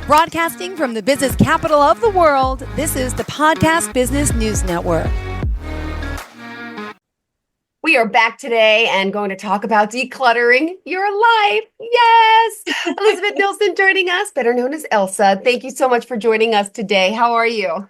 Broadcasting from the business capital of the world, this is the Podcast Business News Network. We are back today and going to talk about decluttering your life. Yes! Elizabeth Nilson joining us, better known as Elsa. Thank you so much for joining us today. How are you?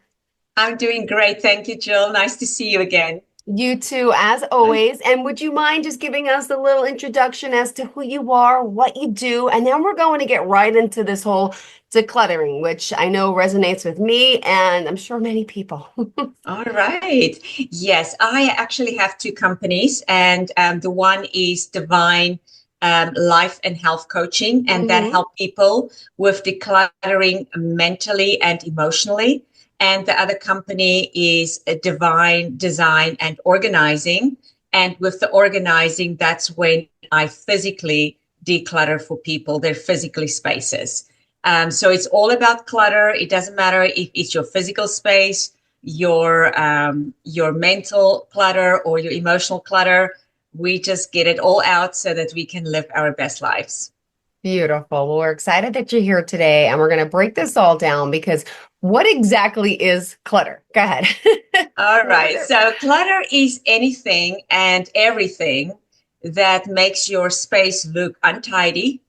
I'm doing great. Thank you, Jill. Nice to see you again. You too, as always. And would you mind just giving us a little introduction as to who you are, what you do, and then we're going to get right into this whole decluttering, which I know resonates with me and I'm sure many people. All right. Yes, I actually have two companies, and the one is Divine Life and Health Coaching, and that help people with decluttering mentally and emotionally. And the other company is Divine Design and Organizing. And with the organizing, that's when I physically declutter for people, their physically spaces. So it's all about clutter. It doesn't matter if it's your physical space, your mental clutter, or your emotional clutter. We just get it all out so that we can live our best lives. Beautiful. Well, we're excited that you're here today, and we're going to break this all down because what exactly is clutter? Go ahead. All right. So clutter is anything and everything that makes your space look untidy,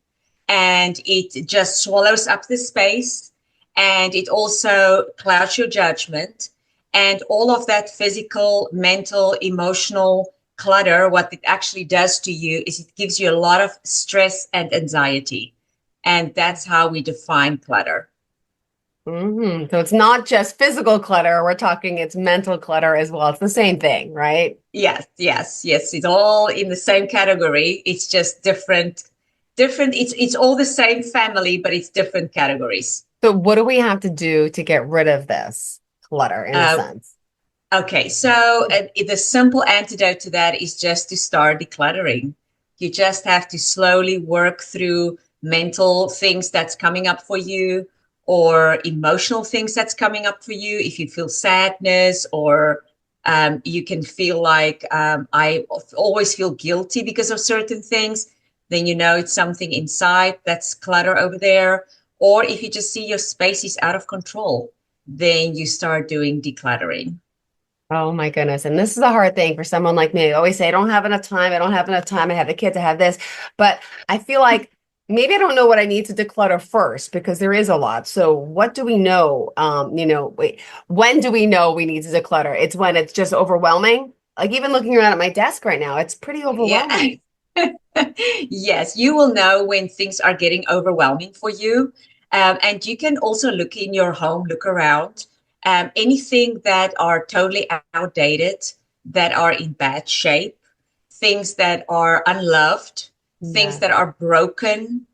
and it just swallows up the space, and it also clouds your judgment. And all of that physical, mental, emotional clutter, what it actually does to you is it gives you a lot of stress and anxiety. And that's how we define clutter. So it's not just physical clutter. We're talking it's mental clutter as well. It's the same thing, right? Yes. It's all in the same category. It's just different. It's all the same family, but it's different categories. So what do we have to do to get rid of this clutter in a sense? Okay, so the simple antidote to that is just to start decluttering. You just have to slowly work through mental things that's coming up for you, or emotional things that's coming up for you. If you feel sadness, or you can feel like I always feel guilty because of certain things, then you know it's something inside that's clutter over there. Or if you just see your space is out of control, then you start doing decluttering. Oh my goodness. And this is a hard thing for someone like me. I always say, I don't have enough time. I don't have enough time. I have the kids. I have this. But I feel like maybe I don't know what I need to declutter first because there is a lot. So what do we know? When do we know we need to declutter? It's when it's just overwhelming. Like even looking around at my desk right now, it's pretty overwhelming. Yeah. Yes, you will know when things are getting overwhelming for you. And you can also look in your home, look around. Anything that are totally outdated, that are in bad shape, things that are unloved, things that are broken,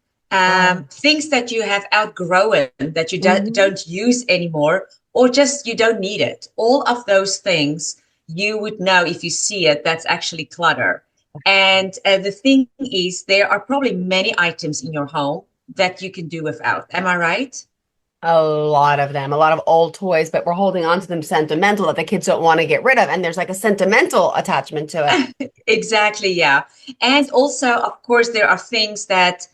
things that you have outgrown, that you don't use anymore, or just you don't need it. All of those things, you would know if you see it, that's actually clutter. And the thing is, there are probably many items in your home that you can do without. Am I right? A lot of them, a lot of old toys, but we're holding on to them sentimental that the kids don't want to get rid of. And there's like a sentimental attachment to it. Exactly, yeah. And also, of course, there are things that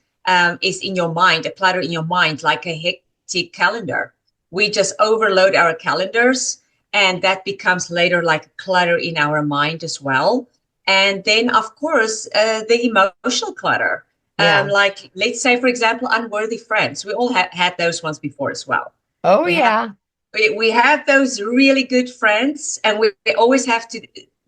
is in your mind, a clutter in your mind, like a hectic calendar. We just overload our calendars, and that becomes later like a clutter in our mind as well. And then, of course, the emotional clutter. Like, let's say, for example, unworthy friends. We all had those ones before as well. Oh, We have those really good friends, and we always have to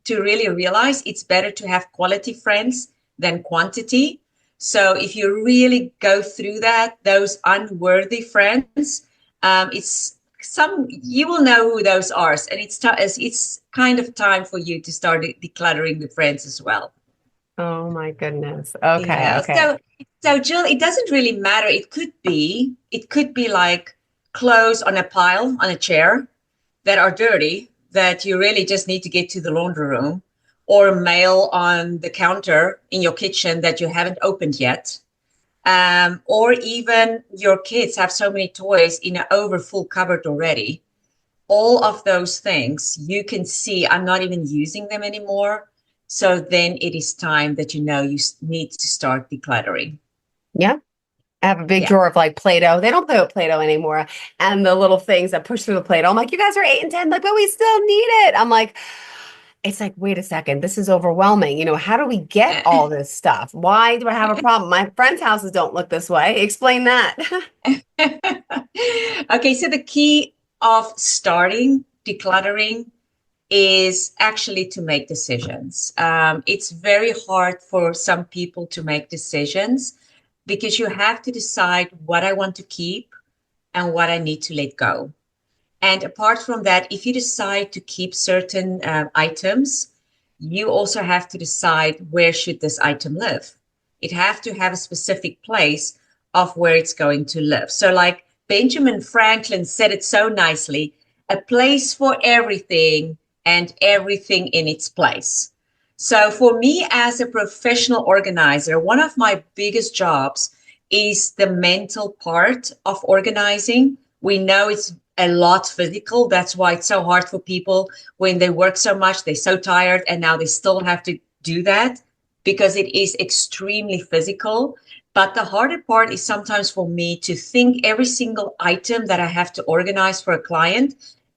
really realize it's better to have quality friends than quantity. So if you really go through that, those unworthy friends, you will know who those are. And it's kind of time for you to start decluttering the friends as well. Oh my goodness. Okay. Yeah. Okay. So Jill, it doesn't really matter. It could be like clothes on a pile on a chair that are dirty that you really just need to get to the laundry room, or mail on the counter in your kitchen that you haven't opened yet. Or even your kids have so many toys in an overfull cupboard already. All of those things you can see, I'm not even using them anymore. So then it is time that you need to start decluttering. Yeah. I have a big Yeah. drawer of like Play-Doh. They don't play with Play-Doh anymore. And the little things that push through the Play-Doh. I'm like, you guys are 8 and 10, like, but we still need it. I'm like, it's like, wait a second, this is overwhelming. How do we get all this stuff? Why do I have a problem? My friends' houses don't look this way. Explain that. Okay, so the key of starting decluttering is actually to make decisions. It's very hard for some people to make decisions because you have to decide what I want to keep and what I need to let go. And apart from that, if you decide to keep certain items, you also have to decide where should this item live. It have to have a specific place of where it's going to live. So like Benjamin Franklin said it so nicely, a place for everything and everything in its place. So for me as a professional organizer, one of my biggest jobs is the mental part of organizing. We know it's a lot physical. That's why it's so hard for people when they work so much. They're so tired and now they still have to do that because it is extremely physical. But the harder part is sometimes for me to think every single item that I have to organize for a client.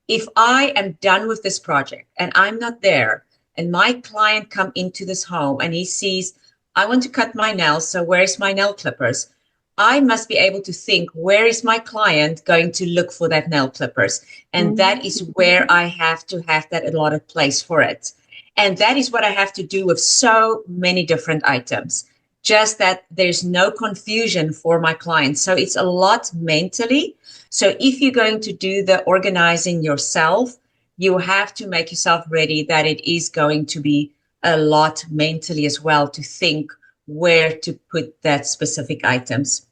If I am done with this project and I'm not there and my client come into this home and he sees, I want to cut my nails. So where's my nail clippers? I must be able to think, where is my client going to look for that nail clippers? And that is where I have to have that allotted place for it. And that is what I have to do with so many different items, just that there's no confusion for my clients. So it's a lot mentally. So if you're going to do the organizing yourself, you have to make yourself ready that it is going to be a lot mentally as well to think where to put that specific items.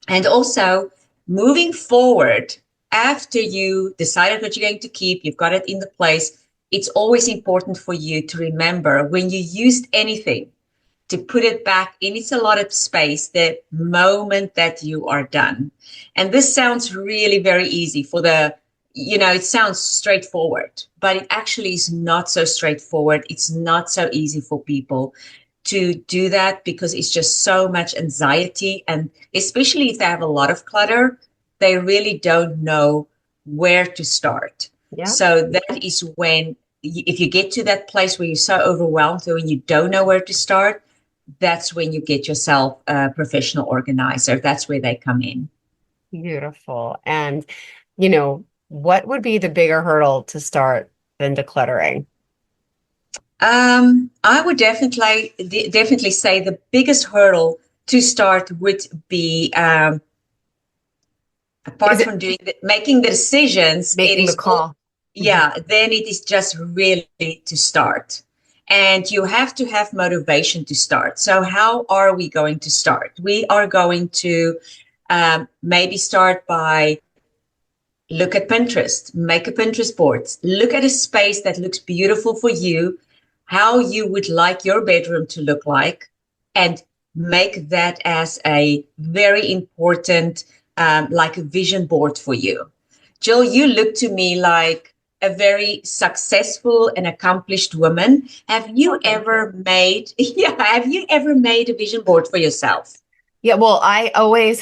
And also moving forward, after you decided what you're going to keep, you've got it in the place, it's always important for you to remember when you used anything to put it back in its allotted space the moment that you are done. And this sounds really very easy it sounds straightforward, but it actually is not so straightforward. It's not so easy for people to do that because it's just so much anxiety. And especially if they have a lot of clutter, they really don't know where to start. Yeah. So that is when, if you get to that place where you're so overwhelmed or when you don't know where to start, that's when you get yourself a professional organizer. That's where they come in. Beautiful. And, what would be the bigger hurdle to start than decluttering? I would definitely say the biggest hurdle to start would be apart from making the decisions, making the call. Then it is just really to start. And you have to have motivation to start. So how are we going to start? We are going to maybe start by look at Pinterest, make a Pinterest board, look at a space that looks beautiful for you, how you would like your bedroom to look like, and make that as a very important, like a vision board for you. Jill, you look to me like a very successful and accomplished woman. Have you ever made a vision board for yourself? Yeah, well, I always,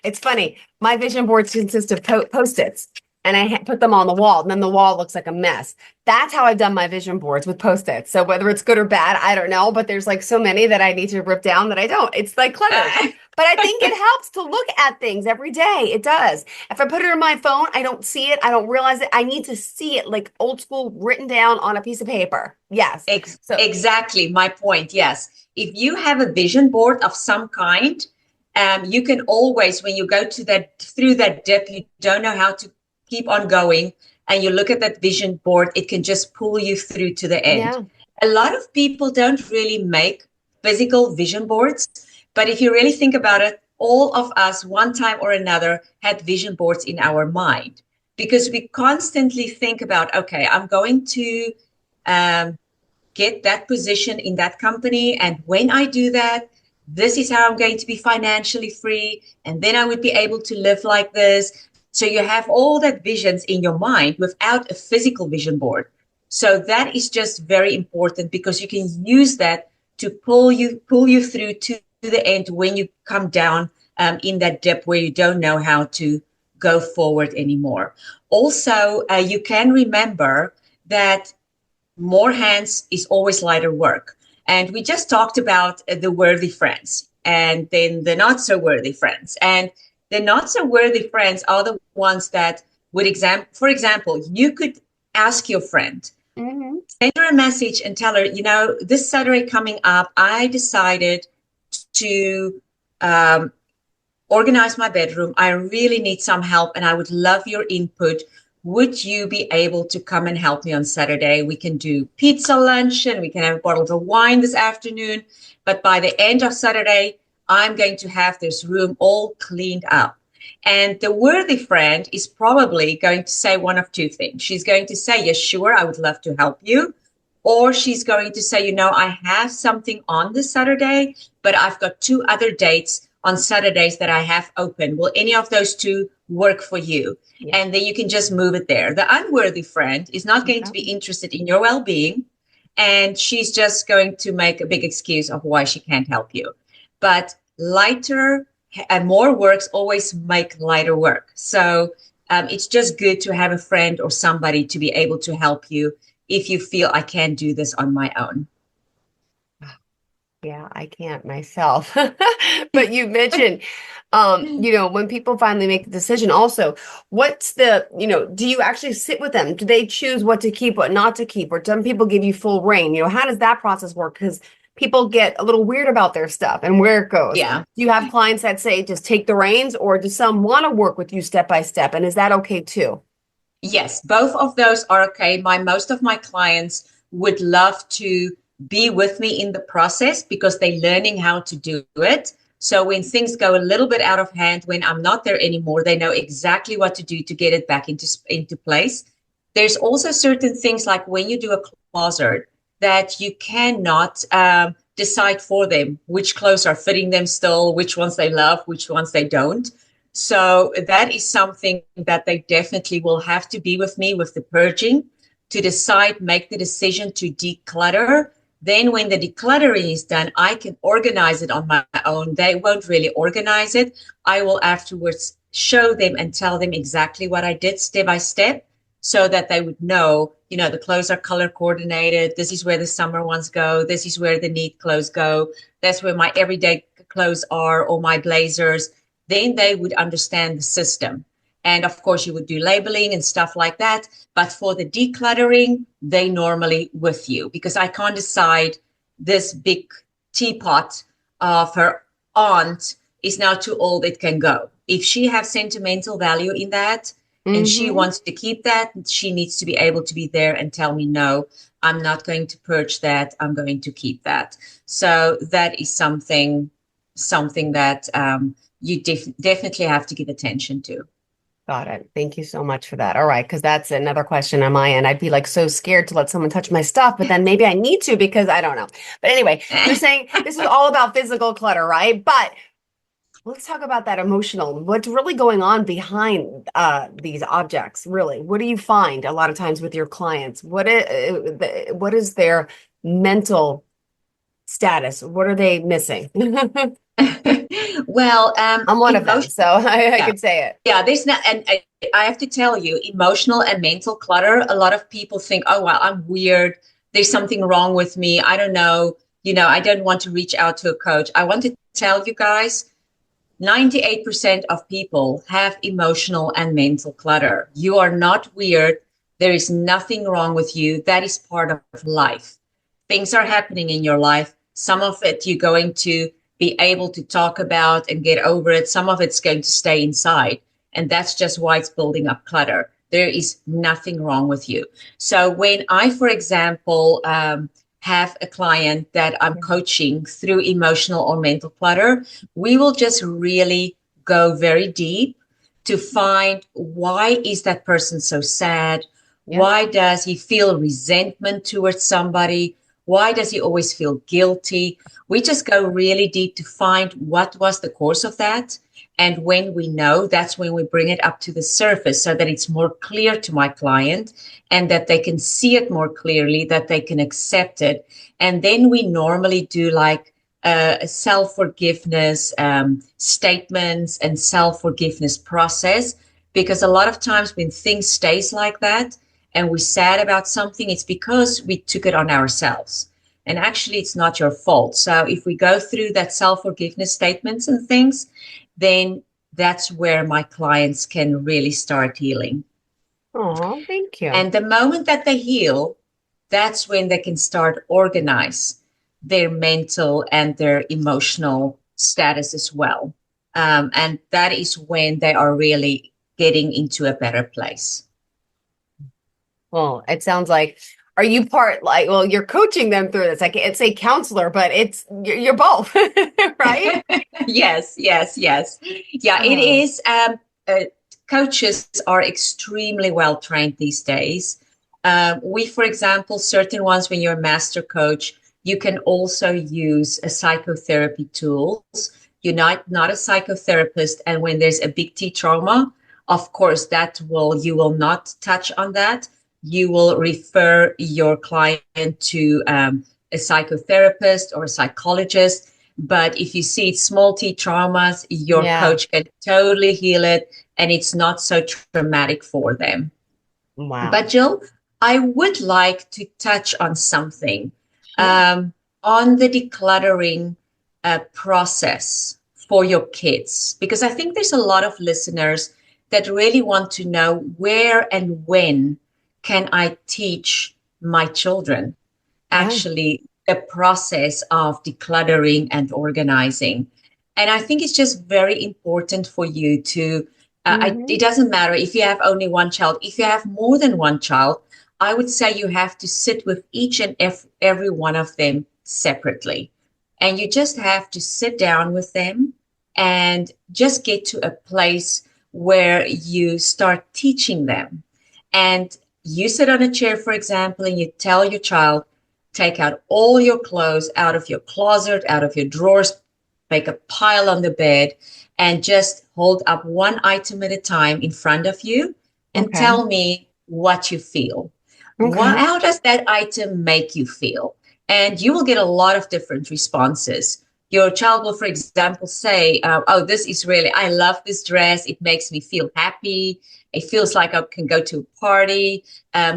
it's funny. My vision boards consist of Post-its and I put them on the wall and then the wall looks like a mess. That's how I've done my vision boards with Post-its. So whether it's good or bad, I don't know, but there's like so many that I need to rip down that I don't. It's like cluttered. But I think it helps to look at things every day. It does. If I put it on my phone, I don't see it. I don't realize it. I need to see it like old school written down on a piece of paper. Yes. Exactly my point. Yes. If you have a vision board of some kind, you can always, when you go through that dip, you don't know how to keep on going, and you look at that vision board, it can just pull you through to the end. Yeah. A lot of people don't really make physical vision boards, but if you really think about it, all of us, one time or another, had vision boards in our mind because we constantly think about, okay, I'm going to get that position in that company. And when I do that, this is how I'm going to be financially free. And then I would be able to live like this. So you have all that visions in your mind without a physical vision board. So that is just very important because you can use that to pull you through to the end when you come down in that dip where you don't know how to go forward anymore. Also, you can remember that more hands is always lighter work. And we just talked about the worthy friends and then the not so worthy friends. And the not so worthy friends are the ones that would for example, you could ask your friend, send her a message and tell her, you know, this Saturday coming up, I decided to organize my bedroom. I really need some help and I would love your input. Would you be able to come and help me on Saturday? We can do pizza lunch and we can have a bottle of wine this afternoon. But by the end of Saturday, I'm going to have this room all cleaned up. And the worthy friend is probably going to say one of two things. She's going to say, yes, sure, I would love to help you. Or she's going to say, you know, I have something on this Saturday, but I've got 2 other dates on Saturdays that I have open. Will any of those 2 work for you? Yeah. And then you can just move it there. The unworthy friend is not going to be interested in your well-being, and she's just going to make a big excuse of why she can't help you. But lighter and more works always make lighter work. So it's just good to have a friend or somebody to be able to help you if you feel I can't do this on my own. Yeah, I can't myself. But you mentioned, you know, when people finally make the decision, also, what's the, you know, do you actually sit with them? Do they choose what to keep, what not to keep? Or some people give you full reign? You know, how does that process work? Because people get a little weird about their stuff and where it goes. Yeah. Do you have clients that say, just take the reins, or do some want to work with you step by step? And is that okay too? Yes, both of those are okay. Most of my clients would love to be with me in the process because they're learning how to do it. So when things go a little bit out of hand, when I'm not there anymore, they know exactly what to do to get it back into place. There's also certain things like when you do a closet that you cannot decide for them which clothes are fitting them still, which ones they love, which ones they don't. So that is something that they definitely will have to be with me with the purging to decide, make the decision to declutter. Then when the decluttering is done, I can organize it on my own. They won't really organize it. I will afterwards show them and tell them exactly what I did step by step so that they would know, you know, the clothes are color coordinated. This is where the summer ones go. This is where the neat clothes go. That's where my everyday clothes are, or my blazers. Then they would understand the system. And of course, you would do labeling and stuff like that. But for the decluttering, they normally with you because I can't decide this big teapot of her aunt is now too old, it can go. If she has sentimental value in that and she wants to keep that, she needs to be able to be there and tell me, no, I'm not going to purge that. I'm going to keep that. So that is something that you definitely have to give attention to. Got it. Thank you so much for that. All right, because that's another question on my end. I'd be like so scared to let someone touch my stuff, but then maybe I need to because I don't know. But anyway, you're saying this is all about physical clutter, right? But let's talk about that emotional. What's really going on behind these objects, really? What do you find a lot of times with your clients? What is their mental status? What are they missing? Well, I'm one of them, so I could say it. Yeah, there's not, and I have to tell you, emotional and mental clutter. A lot of people think, "Oh, well, I'm weird. There's something wrong with me. I don't know. You know, I don't want to reach out to a coach." I want to tell you guys, 98% of people have emotional and mental clutter. You are not weird. There is nothing wrong with you. That is part of life. Things are happening in your life. Some of it you're going to be able to talk about and get over it. Some of it's going to stay inside. And that's just why it's building up clutter. There is nothing wrong with you. So when I, for example, have a client that I'm coaching through emotional or mental clutter, we will just really go very deep to find why is that person so sad? Yeah. Why does he feel resentment towards somebody? Why does he always feel guilty? We just go really deep to find what was the cause of that. And when we know, that's when we bring it up to the surface so that it's more clear to my client and that they can see it more clearly, that they can accept it. And then we normally do like a self-forgiveness statements and self-forgiveness process, because a lot of times when things stays like that and we're sad about something, it's because we took it on ourselves. And actually, it's not your fault. So if we go through that self-forgiveness statements and things, then that's where my clients can really start healing. Oh, thank you. And the moment that they heal, that's when they can start organize their mental and their emotional status as well. And that is when they are really getting into a better place. Well, it sounds like, are you part like, well, you're coaching them through this. I can't say counselor, but you're both, right? Yes, yes, yes. Yeah, it Oh, is. Coaches are extremely well trained these days. We, for example, certain ones, when you're a master coach, you can also use a psychotherapy tools. You're not a psychotherapist, and when there's a big T trauma, of course, you will not touch on that. You will refer your client to a psychotherapist or a psychologist. But if you see small T traumas, your yeah. coach can totally heal it, and it's not so traumatic for them. Wow. But Jill, I would like to touch on something Sure. on the decluttering process for your kids, because I think there's a lot of listeners that really want to know where and when can I teach my children Yeah. actually the process of decluttering and organizing. And I think it's just very important for you to, Hmm. it doesn't matter if you have only one child. If you have more than one child, I would say you have to sit with each and every one of them separately. And you just have to sit down with them and just get to a place where you start teaching them. And you sit on a chair, for example, and you tell your child, take out all your clothes out of your closet, out of your drawers, make a pile on the bed, and just hold up one item at a time in front of you and Okay. tell me what you feel. Okay. How does that item make you feel? And you will get a lot of different responses. Your child will, for example, say, oh, this is really, I love this dress. It makes me feel happy. It feels like I can go to a party,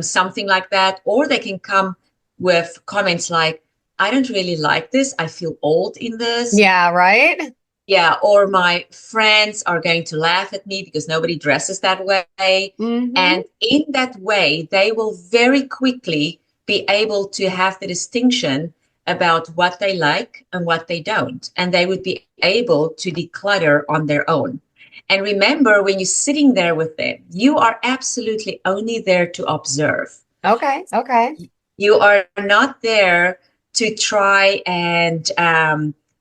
something like that. Or they can come with comments like, I don't really like this. I feel old in this. Yeah, right? Yeah, or my friends are going to laugh at me because nobody dresses that way. Hmm. And in that way, they will very quickly be able to have the distinction about what they like and what they don't. And they would be able to declutter on their own. And remember, when you're sitting there with them, you are absolutely only there to observe. Okay. Okay. You are not there to try and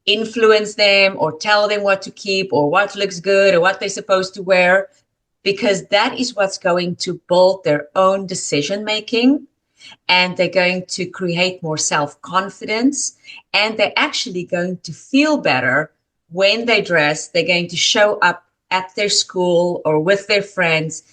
influence them or tell them what to keep or what looks good or what they're supposed to wear, because that is what's going to build their own decision making. And they're going to create more self-confidence, and they're actually going to feel better when they dress. They're going to show up at their school or with their friends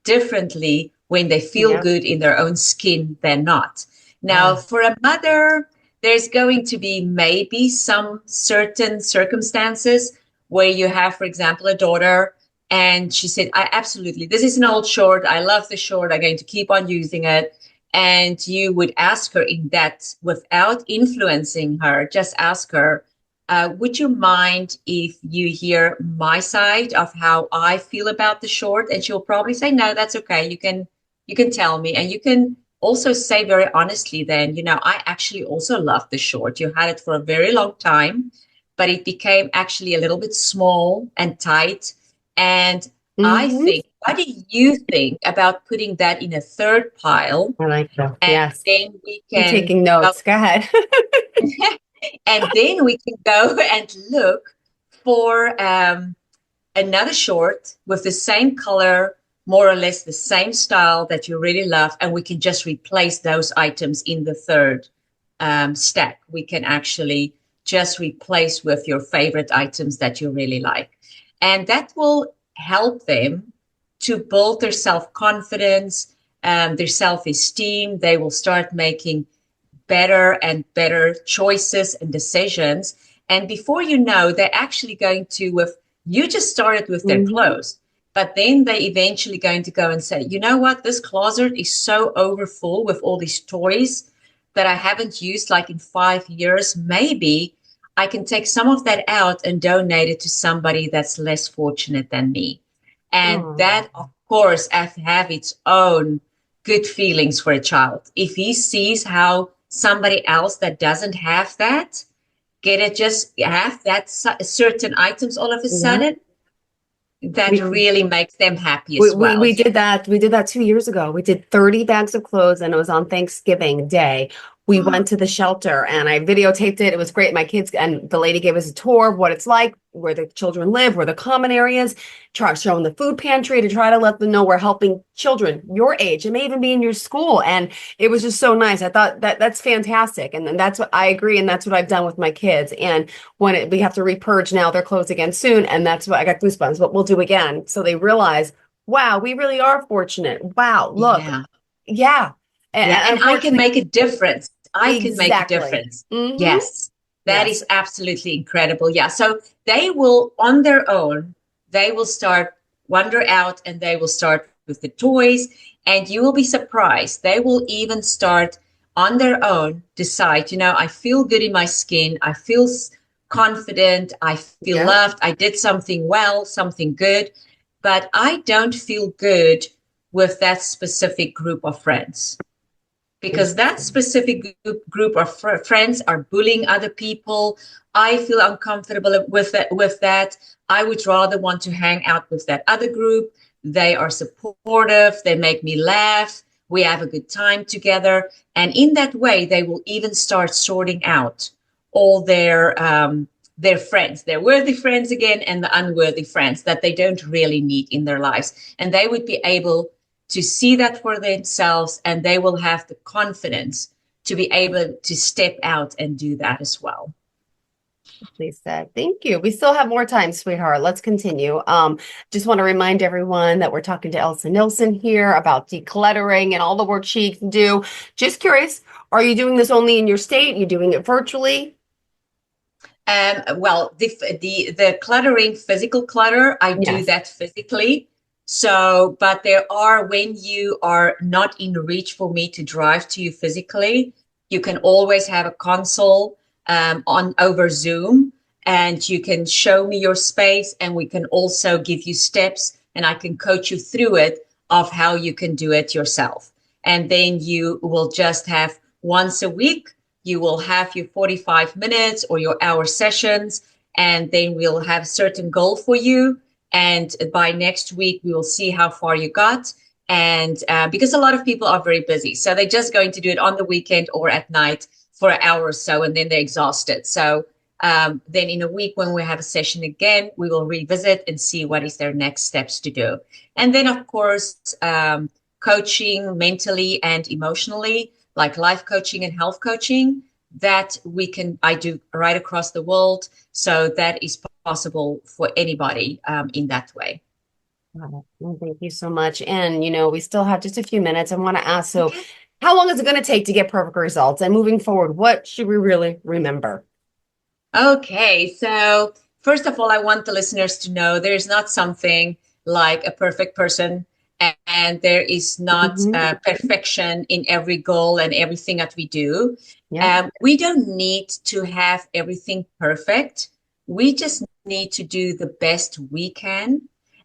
differently when they feel Yep. good in their own skin than not. Now, Ah, for a mother, there's going to be maybe some certain circumstances where you have, for example, a daughter, and she said, I absolutely, this is an old short. I love the short. I'm going to keep on using it. And you would ask her in that, without influencing her, just ask her, would you mind if you hear my side of how I feel about the short? And she'll probably say, no, that's okay. You can tell me. And you can also say very honestly then, I actually also love the short. You had it for a very long time, but it became actually a little bit small and tight. And I hmm. think, what do you think about putting that in a third pile? I like that. And Yes. then we I'm can taking go, notes. Go ahead. and then we can go and look for another short with the same color, more or less the same style that you really love, and we can just replace those items in the third stack. We can actually just replace with your favorite items that you really like. And that will help them to build their self-confidence, their self-esteem. They will start making better and better choices and decisions. And before you know, they're actually going to, with you just started with their clothes, but then they eventually going to go and say, you know what, this closet is so overfull with all these toys that I haven't used like in 5 years. Maybe I can take some of that out and donate it to somebody that's less fortunate than me. And that, of course, have its own good feelings for a child. If he sees how somebody else that doesn't have that, just have that certain items all of a sudden, that really makes them happy as well. We did that. We did that 2 years ago. We did 30 bags of clothes, and it was on Thanksgiving Day. We went to the shelter and I videotaped it. It was great. My kids and the lady gave us a tour of what it's like, where the children live, where the common areas, showing the food pantry to try to let them know we're helping children your age. It may even be in your school. And it was just so nice. I thought that's fantastic. And then that's what I agree. And that's what I've done with my kids. And when we have to repurge now their clothes again soon. And that's what I got goosebumps, what we'll do again. So they realize, wow, we really are fortunate. Wow, look. Yeah. And I can make a difference. I can make a difference. Yes, that is absolutely incredible. Yeah. So they will, on their own, they will start wander out and they will start with the toys. And you will be surprised. They will even start on their own, decide, I feel good in my skin. I feel confident. I feel loved. I did something well, something good. But I don't feel good with that specific group of friends. Because that specific group of friends are bullying other people. I feel uncomfortable with that. I would rather want to hang out with that other group. They are supportive. They make me laugh. We have a good time together. And in that way, they will even start sorting out all their friends, their worthy friends again, and the unworthy friends that they don't really need in their lives. And they would be able to see that for themselves, and they will have the confidence to be able to step out and do that as well. Please said. Thank you. We still have more time, sweetheart. Let's continue. Just want to remind everyone that we're talking to Elsa Nilson here about decluttering and all the work she can do. Just curious, are you doing this only in your state? Are you doing it virtually? Well, the cluttering, physical clutter, I do that physically. So, but there are, when you are not in reach for me to drive to you physically, you can always have a console over Zoom, and you can show me your space, and we can also give you steps, and I can coach you through it of how you can do it yourself. And then you will just have once a week, you will have your 45 minutes or your hour sessions, and then we'll have a certain goal for you. And by next week, we will see how far you got. And because a lot of people are very busy, so they're just going to do it on the weekend or at night for an hour or so, and then they're exhausted. So then in a week, when we have a session again, we will revisit and see what is their next steps to do. And then, of course, coaching mentally and emotionally, like life coaching and health coaching, that I do right across the world. So that is possible for anybody in that way. Well, thank you so much. And, we still have just a few minutes. I want to ask, so how long is it going to take to get perfect results? And moving forward, what should we really remember? Okay. So first of all, I want the listeners to know there's not something like a perfect person, and there is not perfection in every goal and everything that we do. We don't need to have everything perfect. We just need to do the best we can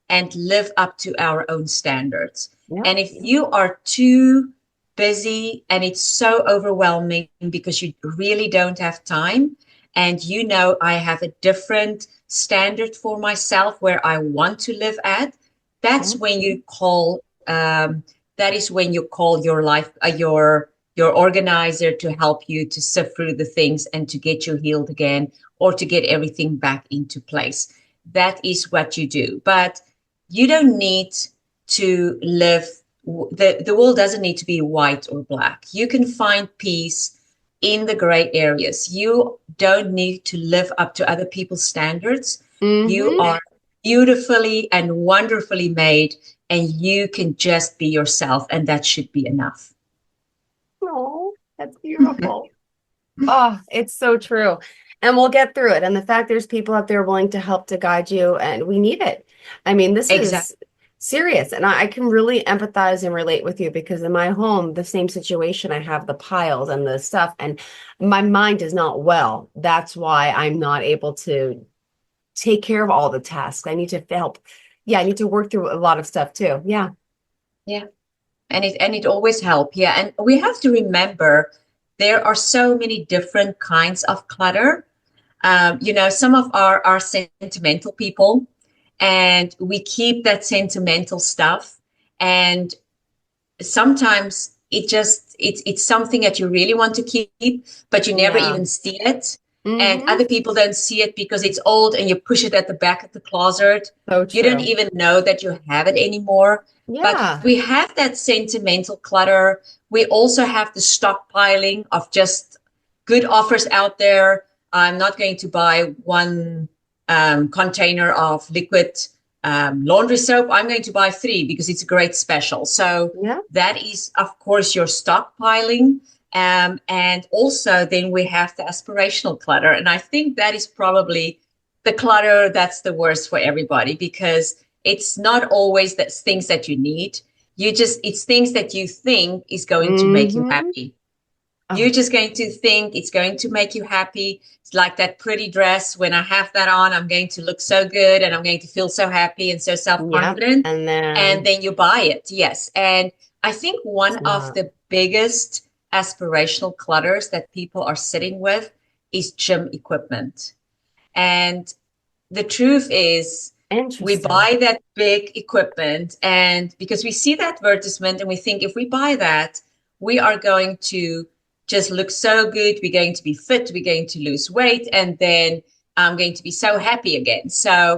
and live up to our own standards. And if you are too busy and it's so overwhelming because you really don't have time, and I have a different standard for myself where I want to live at, that's when you call, that is when you call your life, your organizer to help you to sift through the things and to get you healed again, or to get everything back into place. That is what you do. But you don't need to live, the world doesn't need to be white or black. You can find peace in the gray areas. You don't need to live up to other people's standards. You are beautifully and wonderfully made, and you can just be yourself, and that should be enough. Oh, that's beautiful. Oh, it's so true. and we'll get through it. And the fact there's people out there willing to help to guide you, and we need it. I mean, this Exactly. is serious, and I can really empathize and relate with you because in my home, the same situation, I have the piles and the stuff, and my mind is not well. That's why I'm not able to take care of all the tasks. I need to help. Yeah, I need to work through a lot of stuff too. Yeah. Yeah. And it always helps. Yeah. And we have to remember there are so many different kinds of clutter. Some of are sentimental people, and we keep that sentimental stuff. And sometimes it's something that you really want to keep, but you never even see it. And other people don't see it because it's old and you push it at the back of the closet. So true. You don't even know that you have it anymore. Yeah. But we have that sentimental clutter. We also have the stockpiling of just good offers out there. I'm not going to buy one container of liquid laundry soap. I'm going to buy 3 because it's a great special. So that is, of course, your stockpiling. And also then we have the aspirational clutter. And I think that is probably the clutter that's the worst for everybody, because it's not always that things that you need. It's things that you think is going to make you happy. You're just going to think it's going to make you happy. It's like that pretty dress. When I have that on, I'm going to look so good and I'm going to feel so happy and so self-confident. And then you buy it. Yes. And I think one of the biggest aspirational clutters that people are sitting with is gym equipment. And the truth is, we buy that big equipment, and because we see that advertisement and we think if we buy that, we are going to just look so good. We're going to be fit. We're going to lose weight. And then I'm going to be so happy again.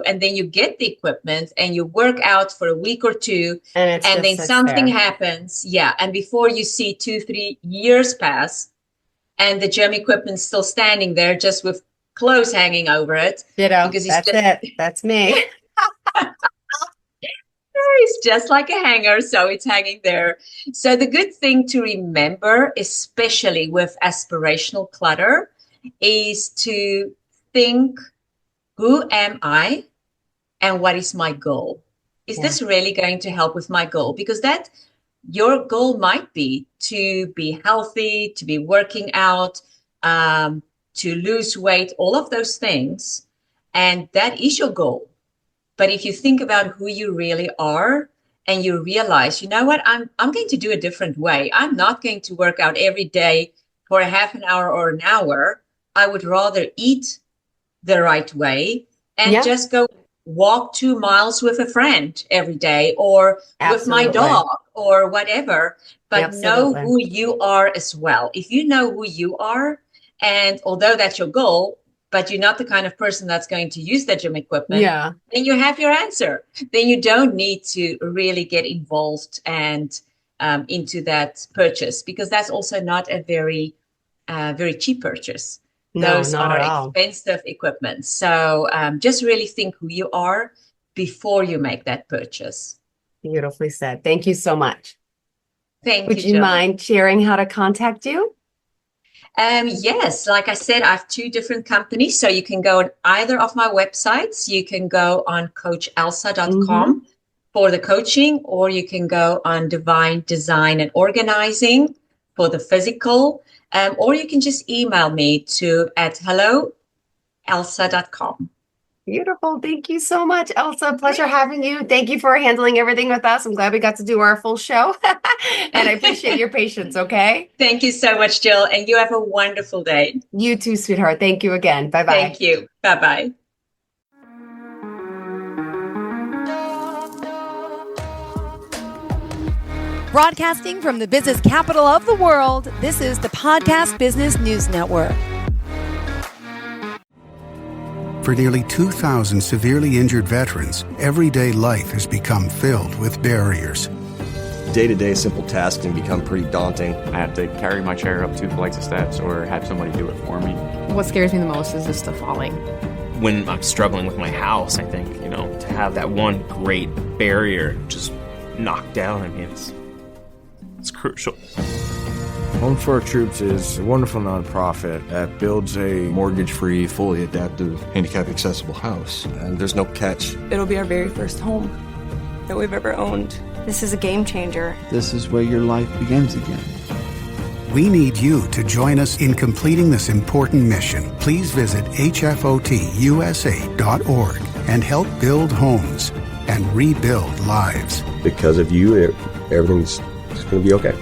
And then you get the equipment and you work out for a week or 2, and then something happens. Yeah. And before you see 2-3 years pass and the gym equipment's still standing there just with clothes hanging over it. Because that's me. It's just like a hanger, so it's hanging there. So the good thing to remember, especially with aspirational clutter, is to think, who am I and what is my goal? Is this really going to help with my goal? Because your goal might be to be healthy, to be working out, to lose weight, all of those things. And that is your goal. But if you think about who you really are and you realize, you know what, I'm going to do a different way. I'm not going to work out every day for a half an hour or an hour. I would rather eat the right way and just go walk 2 miles with a friend every day, or with my dog or whatever. But know who you are as well. If you know who you are, and although that's your goal, but you're not the kind of person that's going to use that gym equipment, then you have your answer. Then you don't need to really get involved and into that purchase, because that's also not a very cheap purchase. Those are expensive equipment. So just really think who you are before you make that purchase. Beautifully said. Thank you so much. Thank you. Would you mind sharing how to contact you? Yes, like I said, I have 2 different companies. So you can go on either of my websites. You can go on coachelsa.com for the coaching, or you can go on Divine Design and Organizing for the physical, or you can just email me at hello@elsa.com. Beautiful. Thank you so much, Elsa. Pleasure having you. Thank you for handling everything with us. I'm glad we got to do our full show. And I appreciate your patience, okay? Thank you so much, Jill. And you have a wonderful day. You too, sweetheart. Thank you again. Bye-bye. Thank you. Bye-bye. Broadcasting from the business capital of the world, this is the Podcast Business News Network. For nearly 2,000 severely injured veterans, everyday life has become filled with barriers. Day-to-day simple tasks can become pretty daunting. I have to carry my chair up 2 flights of steps or have somebody do it for me. What scares me the most is just the falling. When I'm struggling with my house, I think, to have that one great barrier just knocked down, it's crucial. Home for Our Troops is a wonderful nonprofit that builds a Mortgage-free, fully adaptive, handicap-accessible house. And there's no catch. It'll be our very first home that we've ever owned. This is a game changer. This is where your life begins again. We need you to join us in completing this important mission. Please visit hfotusa.org and help build homes and rebuild lives. Because of you, everything's going to be okay.